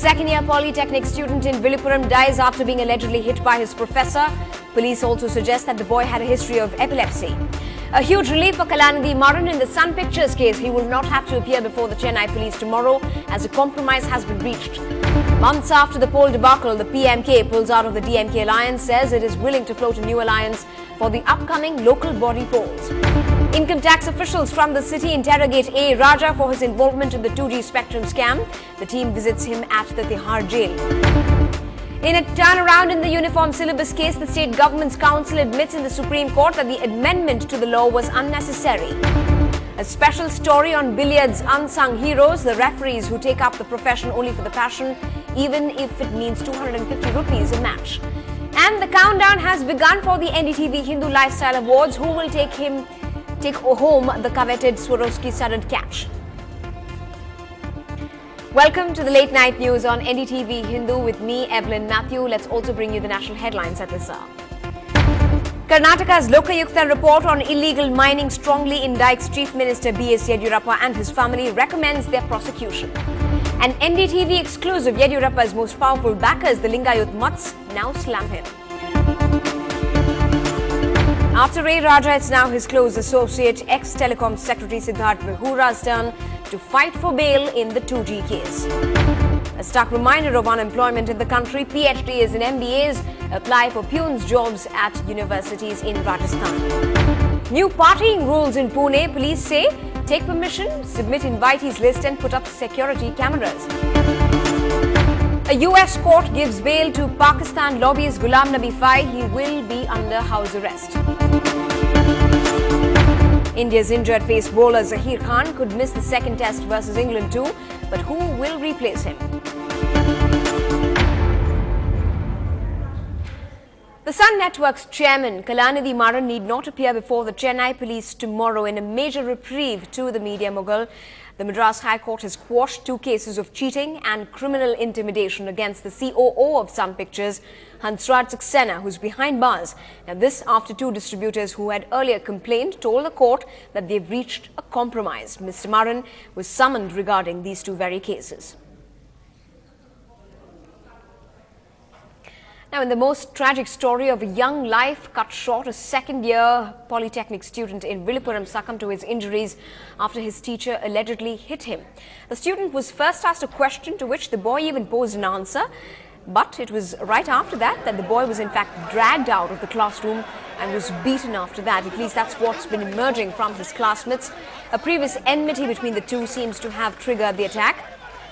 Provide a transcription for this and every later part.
second-year polytechnic student in Viluppuram dies after being allegedly hit by his professor. Police also suggest that the boy had a history of epilepsy. A huge relief for Kalanidhi Maran in the Sun Pictures case. He will not have to appear before the Chennai police tomorrow as a compromise has been reached. Months after the poll debacle, the PMK pulls out of the DMK alliance, says it is willing to float a new alliance for the upcoming local body polls. Income tax officials from the city interrogate A. Raja for his involvement in the 2G spectrum scam. The team visits him at the Tihar jail. In a turnaround in the uniform syllabus case, the state government's counsel admits in the Supreme Court that the amendment to the law was unnecessary. A special story on billiards' unsung heroes, the referees who take up the profession only for the passion, even if it means 250 rupees a match. And the countdown has begun for the NDTV Hindu Lifestyle Awards. Who will take home the coveted Swarovski-studded catch? Welcome to the late night news on NDTV Hindu with me, Evelyn Matthew. Let's also bring you the national headlines at this hour. Karnataka's Lokayukta report on illegal mining strongly indicts Chief Minister B.S. Yediyurappa and his family, recommends their prosecution. An NDTV exclusive, Yediyurappa's most powerful backers, the Lingayut Mutts, now slam him. After A. Raja, it's now his close associate, ex-Telecom Secretary Siddharth Behura's turn to fight for bail in the 2G case. A stark reminder of unemployment in the country, PhDs and MBAs apply for peons' jobs at universities in Rajasthan. New partying rules in Pune, police say take permission, submit invitees list and put up security cameras. A US court gives bail to Pakistan lobbyist Ghulam Nabi Fai. He will be under house arrest. India's injured pace bowler Zaheer Khan could miss the second test versus England too, but who will replace him? The Sun Network's chairman Kalanidhi Maran need not appear before the Chennai police tomorrow in a major reprieve to the media mogul. The Madras High Court has quashed 2 cases of cheating and criminal intimidation against the COO of Sun Pictures, Hansraj Saxena, who's behind bars. Now this after 2 distributors who had earlier complained told the court that they've reached a compromise. Mr. Maran was summoned regarding these 2 very cases. Now, in the most tragic story of a young life cut short, a second-year polytechnic student in Viluppuram succumbed to his injuries after his teacher allegedly hit him. The student was first asked a question to which the boy even posed an answer, but it was right after that the boy was in fact dragged out of the classroom and was beaten after that. At least that's what's been emerging from his classmates. A previous enmity between the two seems to have triggered the attack.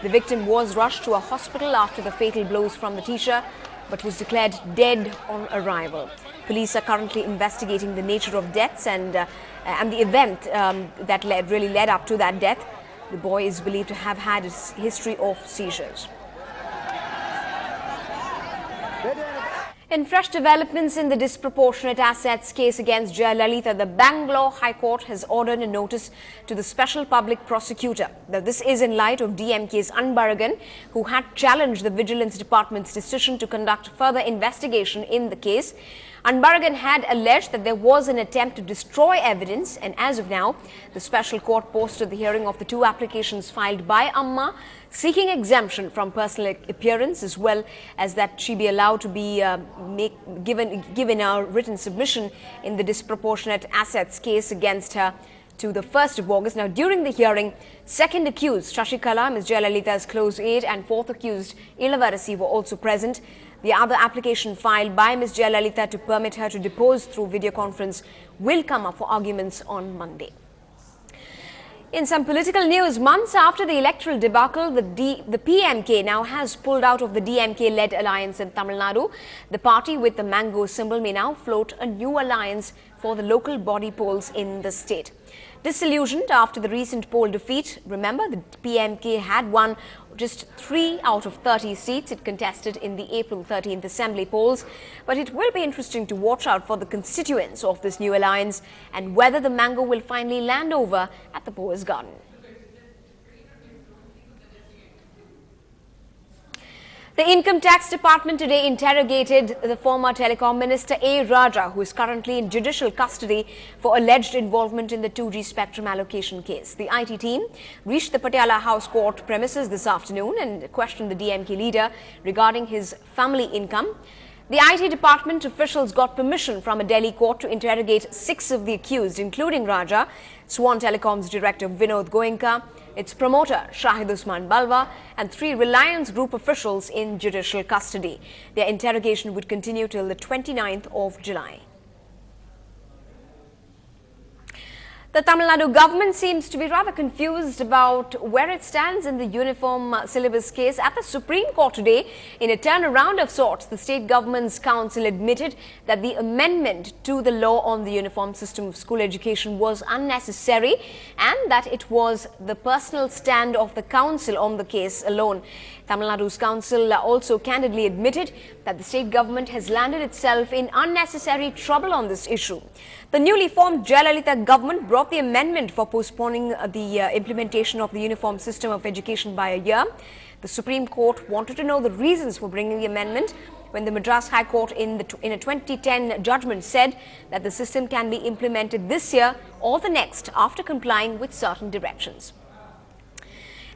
The victim was rushed to a hospital after the fatal blows from the teacher, but was declared dead on arrival. Police are currently investigating the nature of deaths and the event that really led up to that death. The boy is believed to have had a history of seizures. In fresh developments in the disproportionate assets case against Jayalalitha, the Bangalore High Court has ordered a notice to the Special Public Prosecutor. Now, this is in light of DMK's Anbaragan, who had challenged the Vigilance Department's decision to conduct further investigation in the case. Anbaragan had alleged that there was an attempt to destroy evidence, and as of now, the special court posted the hearing of the 2 applications filed by Amma, seeking exemption from personal appearance, as well as that she be allowed to be given a written submission in the disproportionate assets case against her to the 1st of August. Now, during the hearing, second accused Shashikala, Ms. Jayalalitha's close aide, and 4th accused Ilavarasi were also present. The other application filed by Ms. Jayalalitha to permit her to depose through video conference will come up for arguments on Monday. In some political news, months after the electoral debacle, the PMK now has pulled out of the DMK-led alliance in Tamil Nadu. The party with the mango symbol may now float a new alliance for the local body polls in the state. Disillusioned after the recent poll defeat, remember the PMK had won just 3 out of 30 seats it contested in the April 13th assembly polls. But it will be interesting to watch out for the constituents of this new alliance and whether the mango will finally land over at the Poets' Garden. The Income Tax Department today interrogated the former Telecom Minister A. Raja, who is currently in judicial custody for alleged involvement in the 2G spectrum allocation case. The IT team reached the Patiala House Court premises this afternoon and questioned the DMK leader regarding his family income. The IT department officials got permission from a Delhi court to interrogate 6 of the accused, including Raja, Swan Telecom's director Vinod Goenka, its promoter Shahid Usman Balwa, and 3 Reliance Group officials in judicial custody. Their interrogation would continue till the 29th of July. The Tamil Nadu government seems to be rather confused about where it stands in the uniform syllabus case. At the Supreme Court today, in a turnaround of sorts, the state government's council admitted that the amendment to the law on the uniform system of school education was unnecessary and that it was the personal stand of the council on the case alone. Tamil Nadu's council also candidly admitted that the state government has landed itself in unnecessary trouble on this issue. The newly formed Jayalalitha government brought the amendment for postponing the implementation of the uniform system of education by a year. The Supreme Court wanted to know the reasons for bringing the amendment when the Madras High Court in a 2010 judgment said that the system can be implemented this year or the next after complying with certain directions.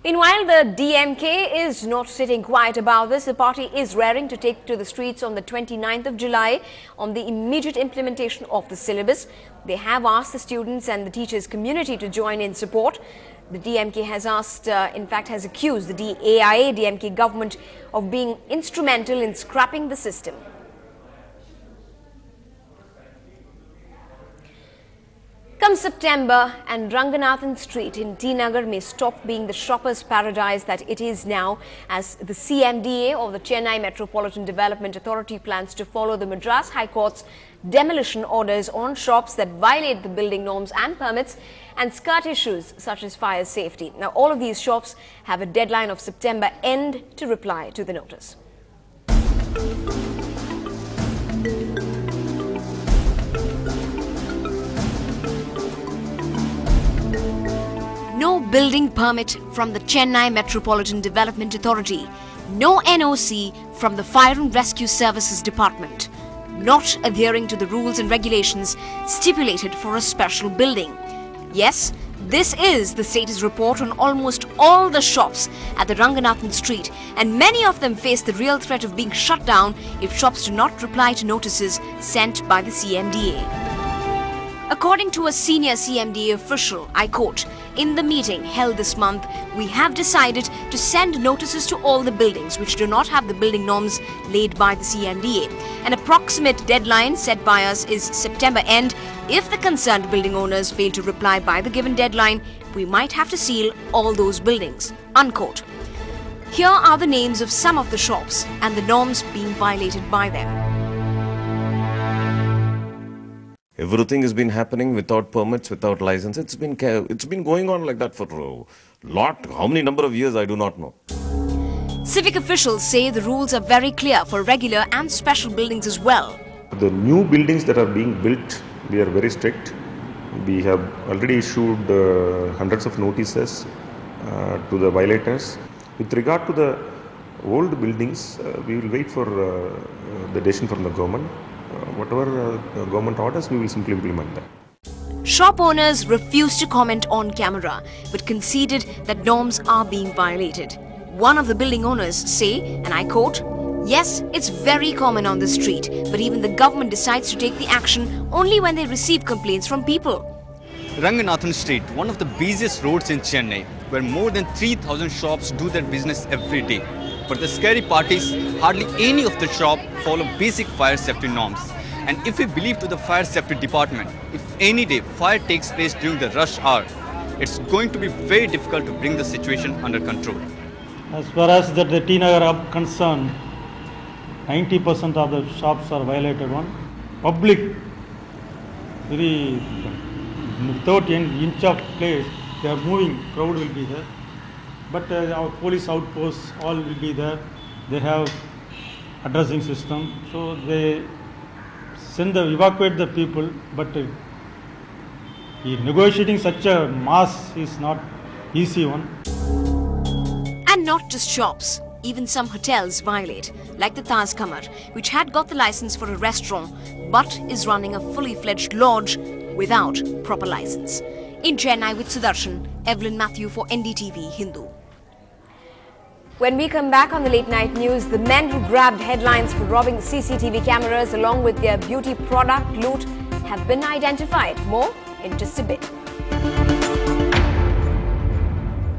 Meanwhile, the DMK is not sitting quiet about this. The party is raring to take to the streets on the 29th of July on the immediate implementation of the syllabus. They have asked the students and the teachers community to join in support. The DMK has has accused the AIA-DMK government of being instrumental in scrapping the system. Come September, and Ranganathan Street in T Nagar may stop being the shopper's paradise that it is now, as the CMDA or the Chennai Metropolitan Development Authority plans to follow the Madras High Court's demolition orders on shops that violate the building norms and permits and skirt issues such as fire safety. Now, all of these shops have a deadline of September end to reply to the notice. No building permit from the Chennai Metropolitan Development Authority. No NOC from the Fire and Rescue Services Department. Not adhering to the rules and regulations stipulated for a special building. Yes, this is the status report on almost all the shops at the Ranganathan Street, and many of them face the real threat of being shut down if shops do not reply to notices sent by the CMDA. According to a senior CMDA official, I quote, "In the meeting held this month, we have decided to send notices to all the buildings which do not have the building norms laid by the CMDA. An approximate deadline set by us is September end. If the concerned building owners fail to reply by the given deadline, we might have to seal all those buildings." Unquote. Here are the names of some of the shops and the norms being violated by them. Everything has been happening without permits, without license. It's been going on like that for how many number of years I do not know. Civic officials say the rules are very clear for regular and special buildings as well. The new buildings that are being built, we are very strict. We have already issued hundreds of notices to the violators. With regard to the old buildings, we will wait for the decision from the government. Whatever government orders, we will simply implement that. Shop owners refused to comment on camera, but conceded that norms are being violated. One of the building owners say, and I quote, "Yes, it's very common on the street, but even the government decides to take the action only when they receive complaints from people." Ranganathan Street, one of the busiest roads in Chennai, where more than 3,000 shops do their business every day. But the scary part is, hardly any of the shops follow basic fire safety norms. And if we believe to the fire safety department, if any day fire takes place during the rush hour, it's going to be very difficult to bring the situation under control. As far as the T Nagar are concerned, 90% of the shops are violated one. Public, without any inch of place, they are moving, crowd will be there. But our police outposts all will be there. They have addressing system, so they evacuate the people. But negotiating such a mass is not easy one. And not just shops. even some hotels violate, like the Taj Kamar, which had got the license for a restaurant but is running a fully fledged lodge without proper license. In Chennai with Sudarshan, Evelyn Matthew for NDTV Hindu. When we come back on the late night news, the men who grabbed headlines for robbing CCTV cameras along with their beauty product loot have been identified. More in just a bit.